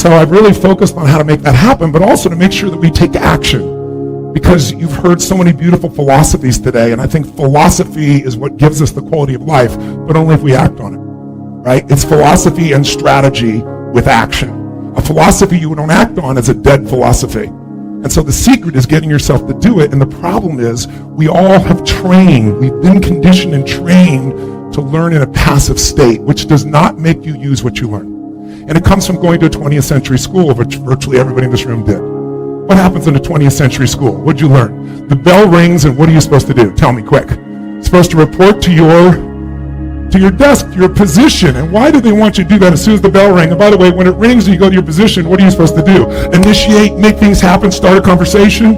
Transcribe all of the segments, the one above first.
so I've really focused on how to make that happen, but also to make sure that we take action. Because you've heard so many beautiful philosophies today, and I think philosophy is what gives us the quality of life, but only if we act on it, right? It's philosophy and strategy with action. A philosophy you don't act on is a dead philosophy. And so the secret is getting yourself to do it, and the problem is we all have trained, we've been conditioned and trained to learn in a passive state, which does not make you use what you learn. And it comes from going to a 20th century school, which virtually everybody in this room did. What happens in a 20th century school? What'd you learn? The bell rings, and what are you supposed to do? Tell me quick. You're supposed to report to your desk, to your position. And why do they want you to do that as soon as the bell rings? And by the way, when it rings and you go to your position, what are you supposed to do? Initiate, make things happen, start a conversation?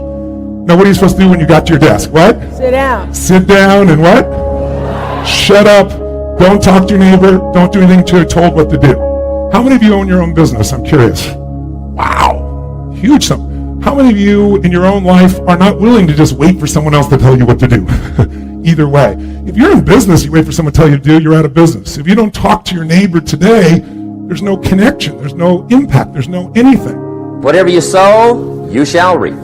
Now, what are you supposed to do when you got to your desk? What? Sit down. Sit down and what? Shut up. Don't talk to your neighbor. Don't do anything until you're told what to do. How many of you own your own business? I'm curious. Wow. Huge sum. How many of you in your own life are not willing to just wait for someone else to tell you what to do? Either way. If you're in business, you wait for someone to tell you to do, you're out of business. If you don't talk to your neighbor today, there's no connection, there's no impact, there's no anything. Whatever you sow, you shall reap.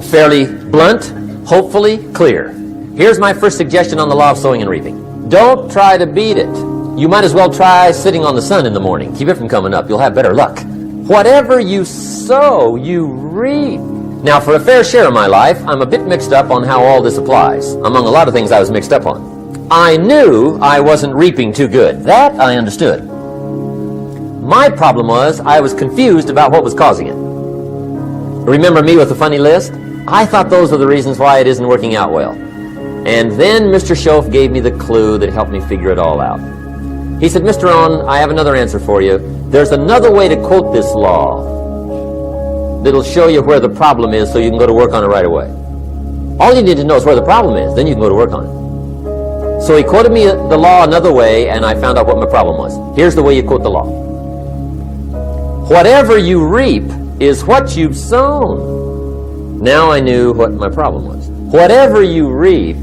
Fairly blunt, hopefully clear. Here's my first suggestion on the law of sowing and reaping. Don't try to beat it. You might as well try sitting on the sun in the morning. Keep it from coming up. You'll have better luck. Whatever you sow, you reap. Now, for a fair share of my life, I'm a bit mixed up on how all this applies. Among a lot of things I was mixed up on. I knew I wasn't reaping too good. That I understood. My problem was I was confused about what was causing it. Remember me with the funny list? I thought those were the reasons why it isn't working out well. And then Mr. Schoaf gave me the clue that helped me figure it all out. He said, Mr. Owen, I have another answer for you. There's another way to quote this law that'll show you where the problem is so you can go to work on it right away. All you need to know is where the problem is, then you can go to work on it. So he quoted me the law another way, and I found out what my problem was. Here's the way you quote the law. Whatever you reap is what you've sown. Now I knew what my problem was. Whatever you reap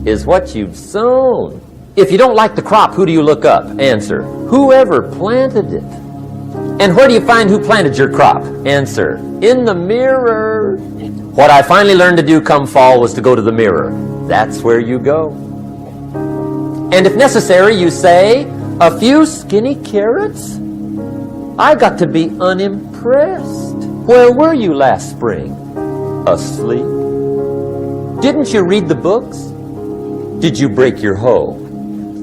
is what you've sown. If you don't like the crop, who do you look up? Answer, whoever planted it. And where do you find who planted your crop? Answer, in the mirror. What I finally learned to do come fall was to go to the mirror. That's where you go. And if necessary, you say, a few skinny carrots? I got to be unimpressed. Where were you last spring? Asleep. Didn't you read the books? Did you break your hoe?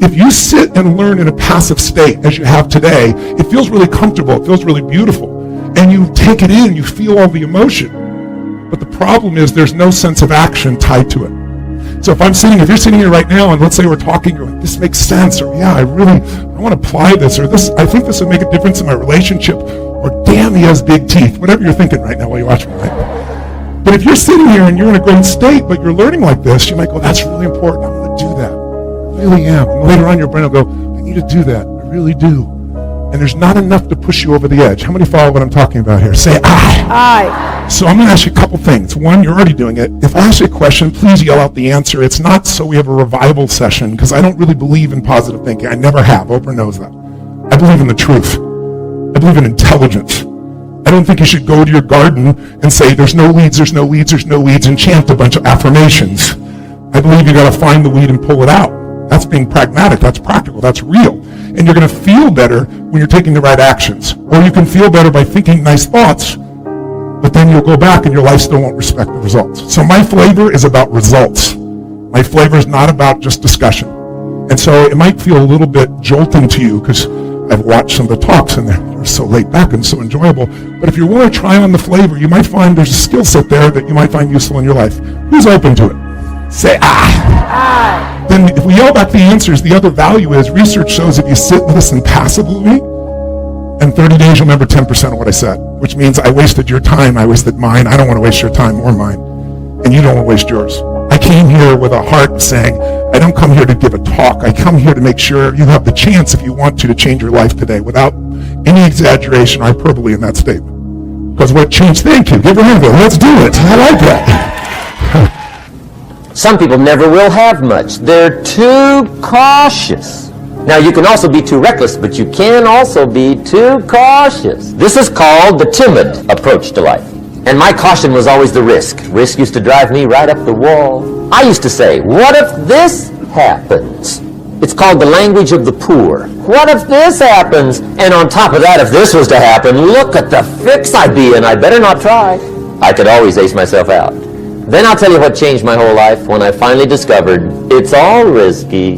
If you sit and learn in a passive state, as you have today, it feels really comfortable, it feels really beautiful. And you take it in, you feel all the emotion. But the problem is there's no sense of action tied to it. So if you're sitting here right now and let's say we're talking, you're like, this makes sense, or yeah, I want to apply this, or this, I think this would make a difference in my relationship, or damn, he has big teeth, whatever you're thinking right now while you're watching, right? But if you're sitting here and you're in a great state, but you're learning like this, you might go, that's really important, I'm going to do that. I really am. And later on your brain will go, I need to do that. I really do. And there's not enough to push you over the edge. How many follow what I'm talking about here? Say aye. Aye. So I'm going to ask you a couple things. One, you're already doing it. If I ask you a question, please yell out the answer. It's not so we have a revival session, because I don't really believe in positive thinking. I never have. Oprah knows that. I believe in the truth. I believe in intelligence. I don't think you should go to your garden and say, there's no weeds, there's no weeds, there's no weeds, and chant a bunch of affirmations. I believe you got to find the weed and pull it out. That's being pragmatic, that's practical, that's real. And you're going to feel better when you're taking the right actions. Or you can feel better by thinking nice thoughts, but then you'll go back and your life still won't respect the results. So my flavor is about results. My flavor is not about just discussion. And so it might feel a little bit jolting to you because I've watched some of the talks and they're so laid back and so enjoyable. But if you want to try on the flavor, you might find there's a skill set there that you might find useful in your life. Who's open to it? Say aye. Aye. Then if we yell back the answers, the other value is research shows if you sit and listen passively, in 30 days you'll remember 10% of what I said, which means I wasted your time, I wasted mine. I don't want to waste your time or mine, and you don't want to waste yours. I came here with a heart saying, I don't come here to give a talk. I come here to make sure you have the chance, if you want to change your life today without any exaggeration or hyperbole in that statement. Because what changed, thank you, give a hand, let's do it. I like that. Some people never will have much. They're too cautious. Now, you can also be too reckless, but you can also be too cautious. This is called the timid approach to life. And my caution was always the risk. Risk used to drive me right up the wall. I used to say, what if this happens? It's called the language of the poor. What if this happens? And on top of that, if this was to happen, look at the fix I'd be in. I better not try. I could always ace myself out. Then I'll tell you what changed my whole life when I finally discovered it's all risky.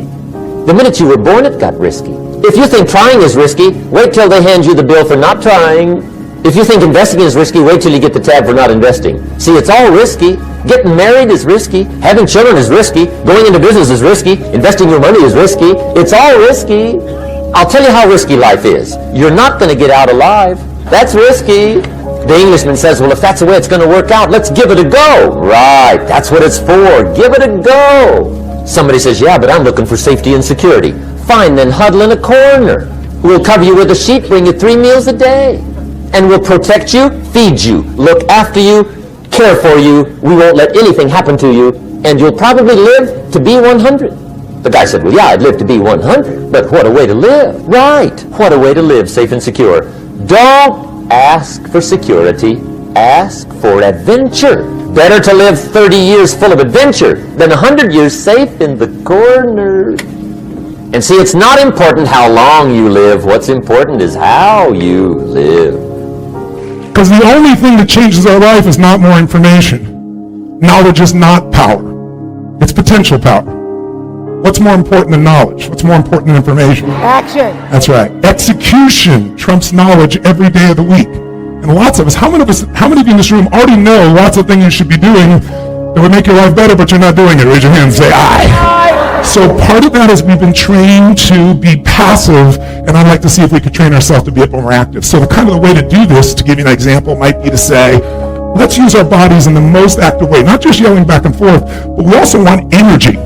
The minute you were born, it got risky. If you think trying is risky, wait till they hand you the bill for not trying. If you think investing is risky, wait till you get the tab for not investing. See, it's all risky. Getting married is risky. Having children is risky. Going into business is risky. Investing your money is risky. It's all risky. I'll tell you how risky life is. You're not going to get out alive. That's risky. The Englishman says, well, if that's the way it's going to work out, let's give it a go. Right, that's what it's for. Give it a go. Somebody says, yeah, but I'm looking for safety and security. Fine, then huddle in a corner. We'll cover you with a sheet, bring you 3 meals a day. And we'll protect you, feed you, look after you, care for you. We won't let anything happen to you. And you'll probably live to be 100. The guy said, well, yeah, I'd live to be 100. But what a way to live. Right, what a way to live safe and secure. Don't ask for security, ask for adventure. Better to live 30 years full of adventure than 100 years safe in the corner. And see, it's not important how long you live. What's important is how you live. Because the only thing that changes our life is not more information. Knowledge is not power. It's potential power. What's more important than knowledge? What's more important than information? Action. That's right. Execution trumps knowledge every day of the week. And lots of us, how many of you in this room already know lots of things you should be doing that would make your life better, but you're not doing it? Raise your hand and say, aye. So part of that is we've been trained to be passive, and I'd like to see if we could train ourselves to be a bit more active. So the kind of the way to do this, to give you an example, might be to say, let's use our bodies in the most active way, not just yelling back and forth, but we also want energy.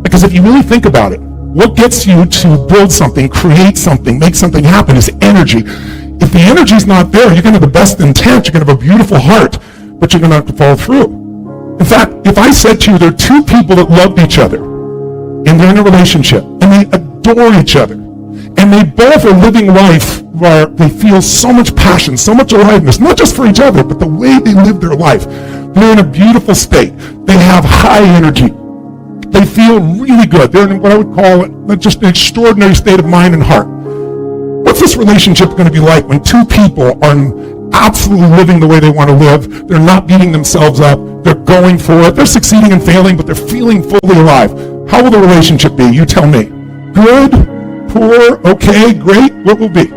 Because if you really think about it, what gets you to build something, create something, make something happen is energy. If the energy's not there, you're going to have the best intent, you're going to have a beautiful heart, but you're going to have to follow through. In fact, if I said to you there are 2 people that loved each other, and they're in a relationship, and they adore each other, and they both are living life where they feel so much passion, so much aliveness, not just for each other, but the way they live their life. They're in a beautiful state. They have high energy. They feel really good. They're in what I would call just an extraordinary state of mind and heart. What's this relationship going to be like when 2 people are absolutely living the way they want to live? They're not beating themselves up. They're going for it. They're succeeding and failing, but they're feeling fully alive. How will the relationship be? You tell me. Good, poor, okay, great? What will be?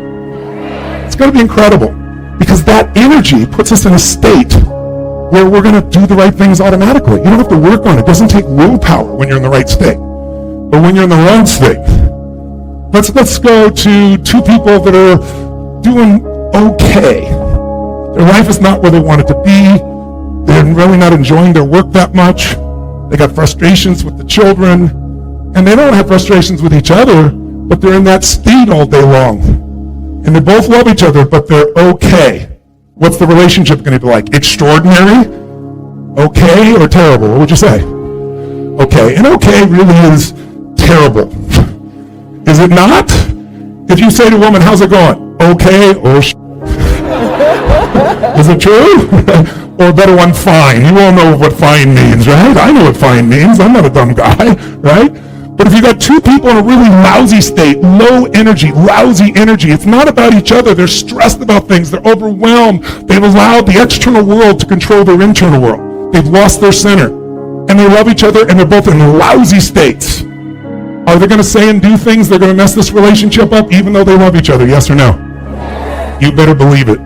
It's going to be incredible, because that energy puts us in a state where we're going to do the right things automatically. You don't have to work on it. It doesn't take willpower when you're in the right state. But when you're in the wrong state, let's go to 2 people that are doing okay. Their life is not where they want it to be. They're really not enjoying their work that much. They got frustrations with the children, and they don't have frustrations with each other, but they're in that state all day long. And they both love each other, but they're okay. What's the relationship going to be like? Extraordinary? Okay, or terrible? What would you say? Okay. And okay really is terrible. Is it not? If you say to a woman, how's it going? Okay, or is it true? Or better one, fine. You all know what fine means, right? I know what fine means. I'm not a dumb guy, right? But if you got 2 people in a really lousy state, low energy, lousy energy, it's not about each other. They're stressed about things. They're overwhelmed. They've allowed the external world to control their internal world. They've lost their center. And they love each other, and they're both in lousy states. Are they going to say and do things that are going to mess this relationship up, even though they love each other? Yes or no? You better believe it.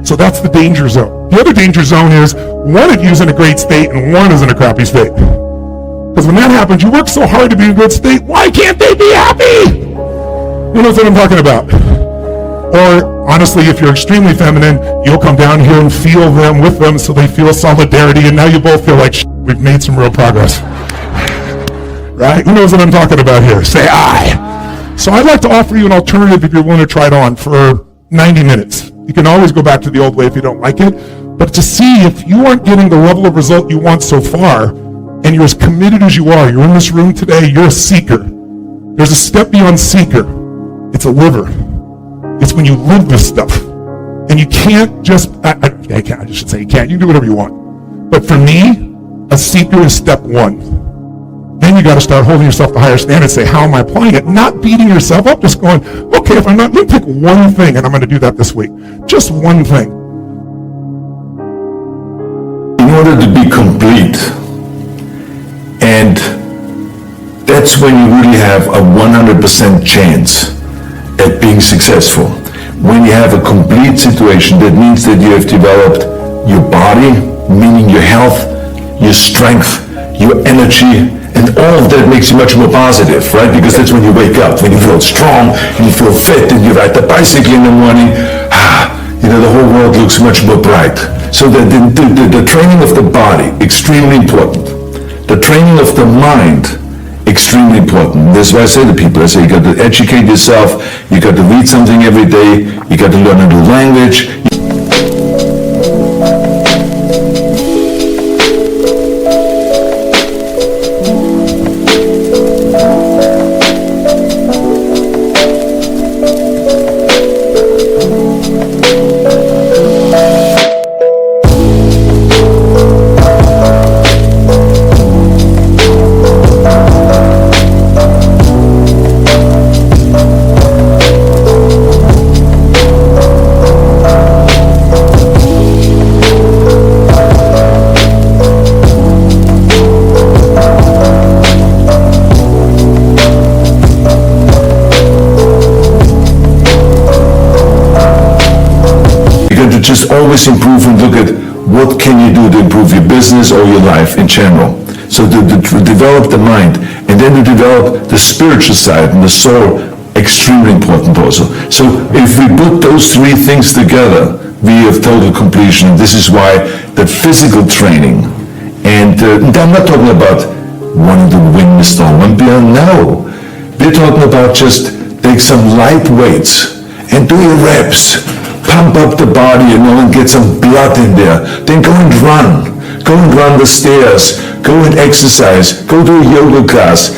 So that's the danger zone. The other danger zone is one of you is in a great state and one is in a crappy state. Because when that happens, you work so hard to be in a good state. Why can't they be happy? Who knows what I'm talking about? Or honestly, if you're extremely feminine, you'll come down here and feel them with them so they feel solidarity, and now you both feel like we've made some real progress. Right? Who knows what I'm talking about here? Say aye. So I'd like to offer you an alternative if you're willing to try it on for 90 minutes. You can always go back to the old way if you don't like it. But to see if you aren't getting the level of result you want so far, and you're as committed as you are, you're in this room today, you're a seeker. There's a step beyond seeker. It's a liver. It's when you live this stuff. And you can't just, I should say you can't. You can do whatever you want. But for me, a seeker is step one. Then you got to start holding yourself to higher standards. Say, how am I applying it? Not beating yourself up, just going, okay, if I'm not, let me pick one thing and I'm going to do that this week. Just one thing. In order to be complete, and that's when you really have a 100% chance at being successful. When you have a complete situation, that means that you have developed your body, meaning your health, your strength, your energy, and all of that makes you much more positive, right? Because that's when you wake up, when you feel strong, and you feel fit, and you ride the bicycle in the morning, the whole world looks much more bright. So the training of the body, extremely important. The training of the mind, extremely important. That's why I say to people, I say you got to educate yourself, you got to read something every day, you got to learn a new language. Just always improve and look at what can you do to improve your business or your life in general. So to develop the mind, and then to develop the spiritual side and the soul, extremely important also. So if we put those three things together, we have total completion. This is why the physical training, and I'm not talking about wanting to win Mr. Olympia, no. We're talking about just take some light weights and do your reps. Pump up the body and get some blood in there. Then go and run. Go and run the stairs. Go and exercise. Go to a yoga class.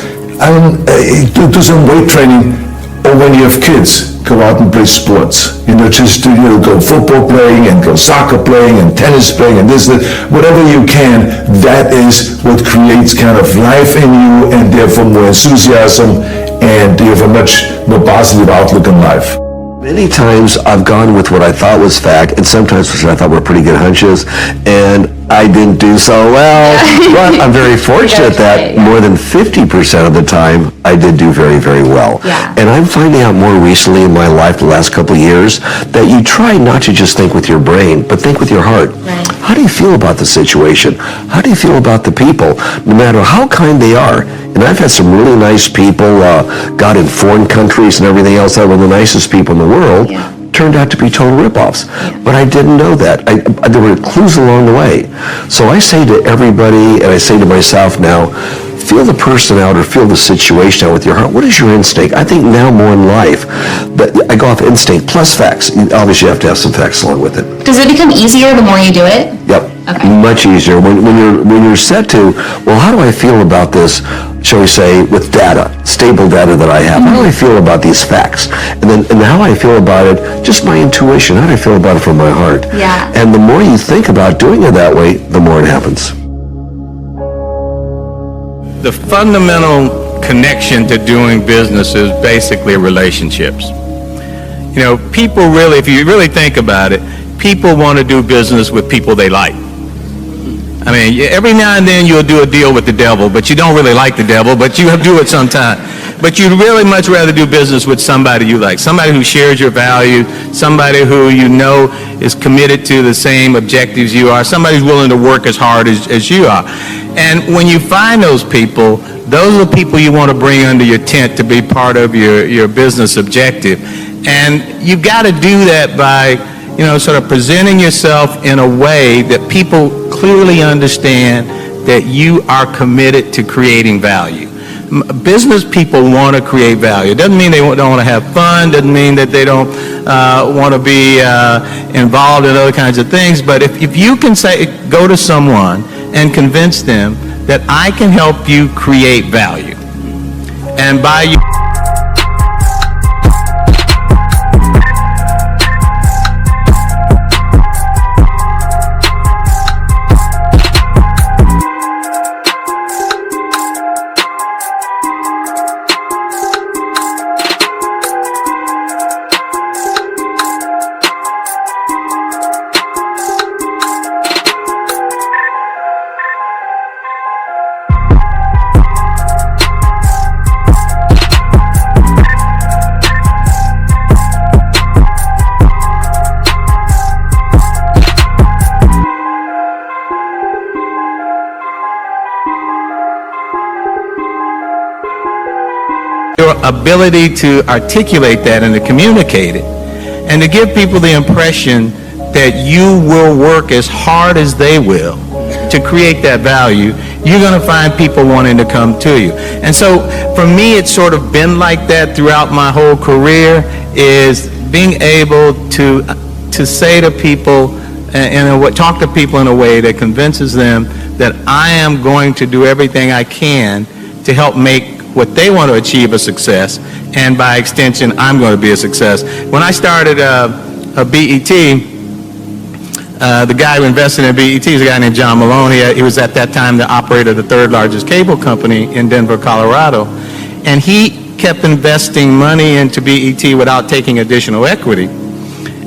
Do some weight training. Or when you have kids, go out and play sports. Just go football playing and go soccer playing and tennis playing and this, whatever you can. That is what creates kind of life in you and therefore more enthusiasm, and you have a much more positive outlook on life. Many times I've gone with what I thought was fact, and sometimes which I thought were pretty good hunches, and I didn't do so well. But I'm very fortunate that more than 50% of the time I did do very, very well. Yeah. And I'm finding out more recently in my life, the last couple of years, that you try not to just think with your brain, but think with your heart. Right. How do you feel about the situation? How do you feel about the people, no matter how kind they are? And I've had some really nice people, got in foreign countries and everything else, that were the nicest people in the world. Yeah. Turned out to be total rip-offs. Yeah. But I didn't know that. There were clues along the way. So I say to everybody, and I say to myself now, feel the person out or feel the situation out with your heart. What is your instinct? I think now more in life, but I go off instinct plus facts. Obviously, you have to have some facts along with it. Does it become easier the more you do it? Yep. Okay. Much easier. When you're set to, well, how do I feel about this, shall we say, with data, stable data that I have? How do I feel about these facts? And how I feel about it, just my intuition, how do I feel about it from my heart? Yeah. And the more you think about doing it that way, the more it happens. The fundamental connection to doing business is basically relationships. People really, if you really think about it, people want to do business with people they like. I mean, every now and then you'll do a deal with the devil, but you don't really like the devil, but you do it sometime. But you'd really much rather do business with somebody you like, somebody who shares your value, somebody who you know is committed to the same objectives you are, somebody who's willing to work as hard as you are. And when you find those people, those are the people you want to bring under your tent to be part of your business objective. And you've got to do that by sort of presenting yourself in a way that people clearly understand that you are committed to creating value. Business people want to create value. It doesn't mean they don't want to have fun, doesn't mean that they don't want to be involved in other kinds of things, but if you can go to someone and convince them that I can help you create value, and by you ability to articulate that and to communicate it, and to give people the impression that you will work as hard as they will to create that value, you're going to find people wanting to come to you. And so for me, it's sort of been like that throughout my whole career, is being able to say to people and talk to people in a way that convinces them that I am going to do everything I can to help make what they want to achieve a success, and by extension, I'm going to be a success. When I started BET, the guy who invested in BET is a guy named John Malone. He was at that time the operator of the third largest cable company in Denver, Colorado. And he kept investing money into BET without taking additional equity.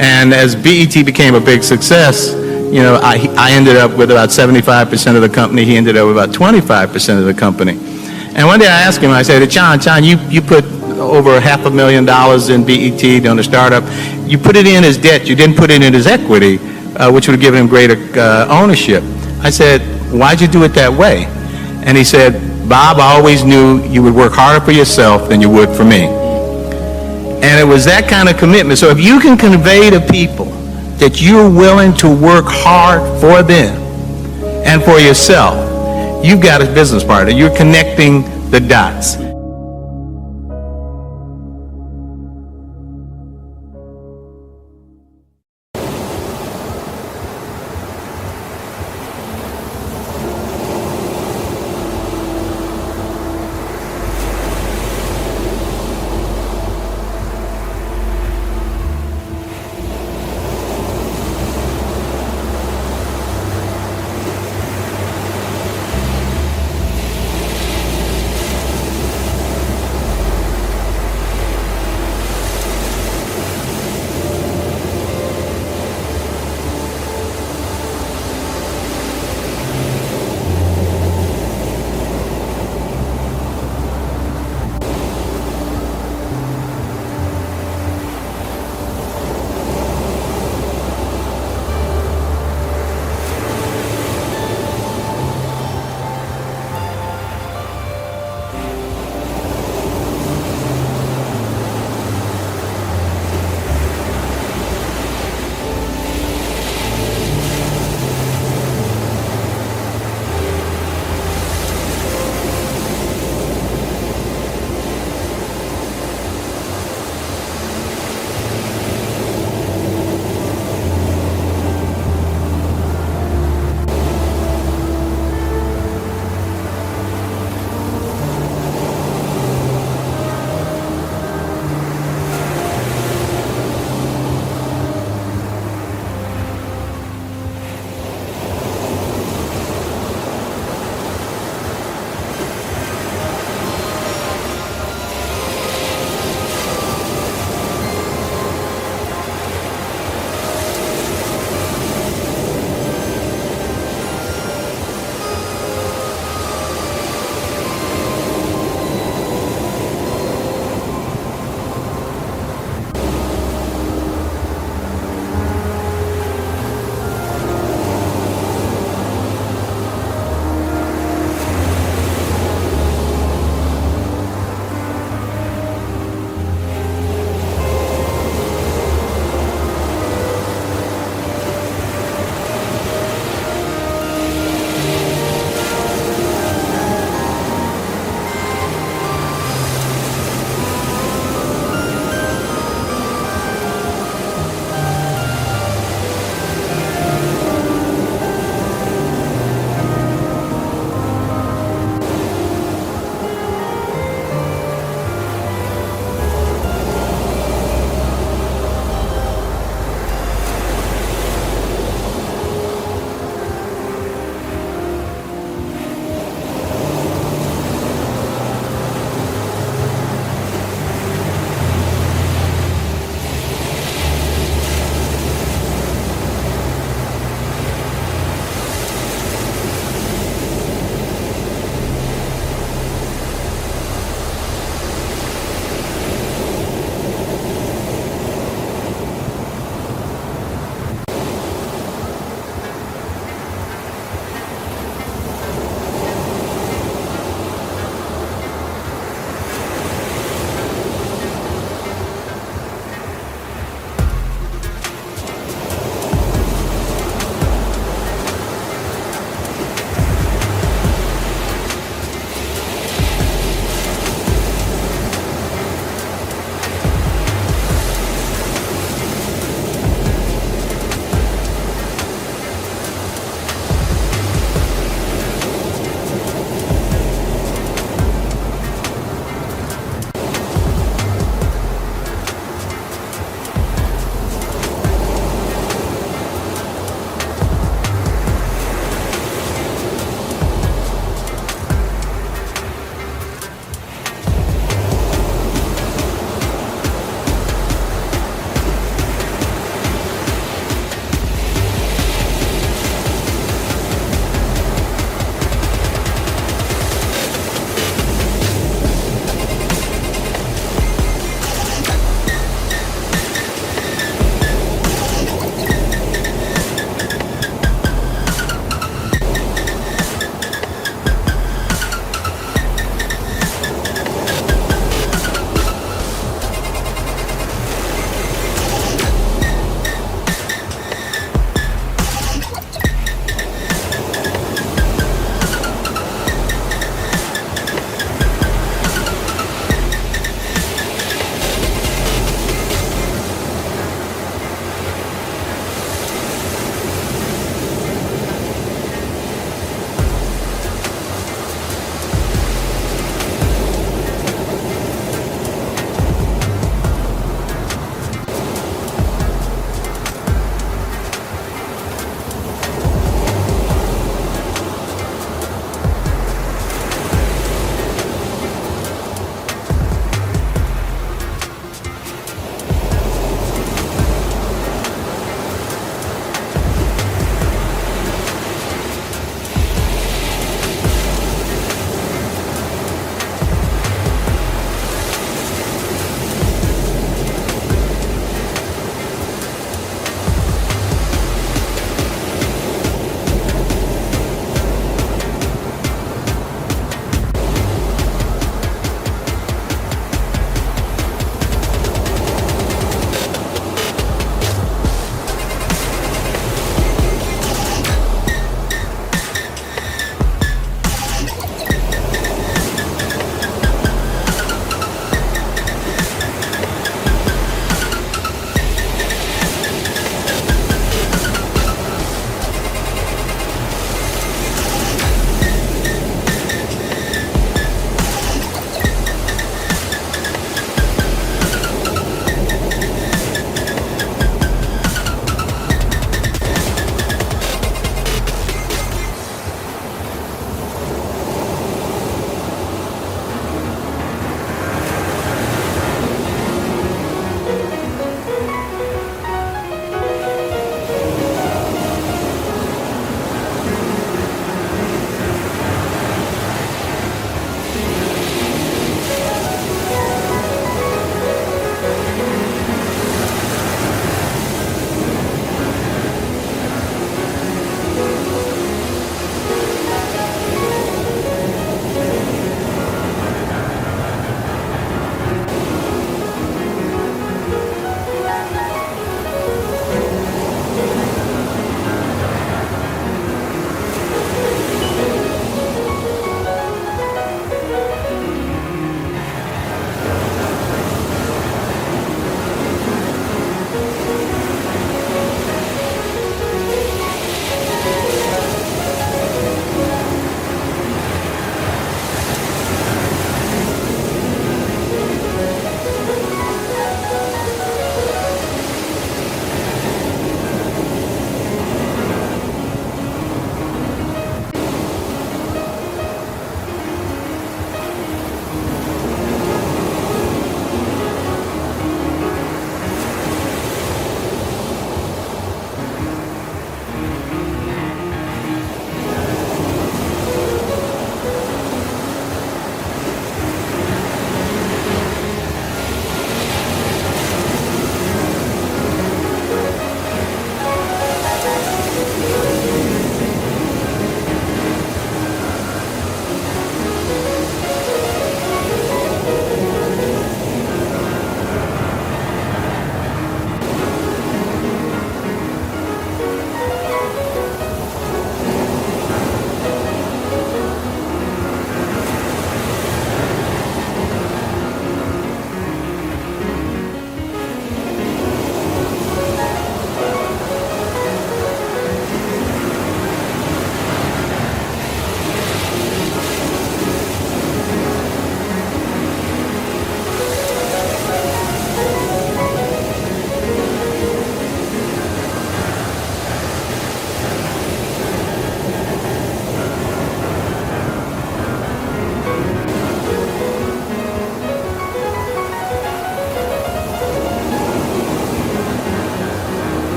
And as BET became a big success, you know, I ended up with about 75% of the company. He ended up with about 25% of the company. And one day I asked him, I said, John, you put over $500,000 in BET on the startup. You put it in as debt. You didn't put it in as equity, which would have given him greater ownership. I said, why'd you do it that way? And he said, Bob, I always knew you would work harder for yourself than you would for me. And it was that kind of commitment. So if you can convey to people that you're willing to work hard for them and for yourself, you've got a business partner. You're connecting the dots.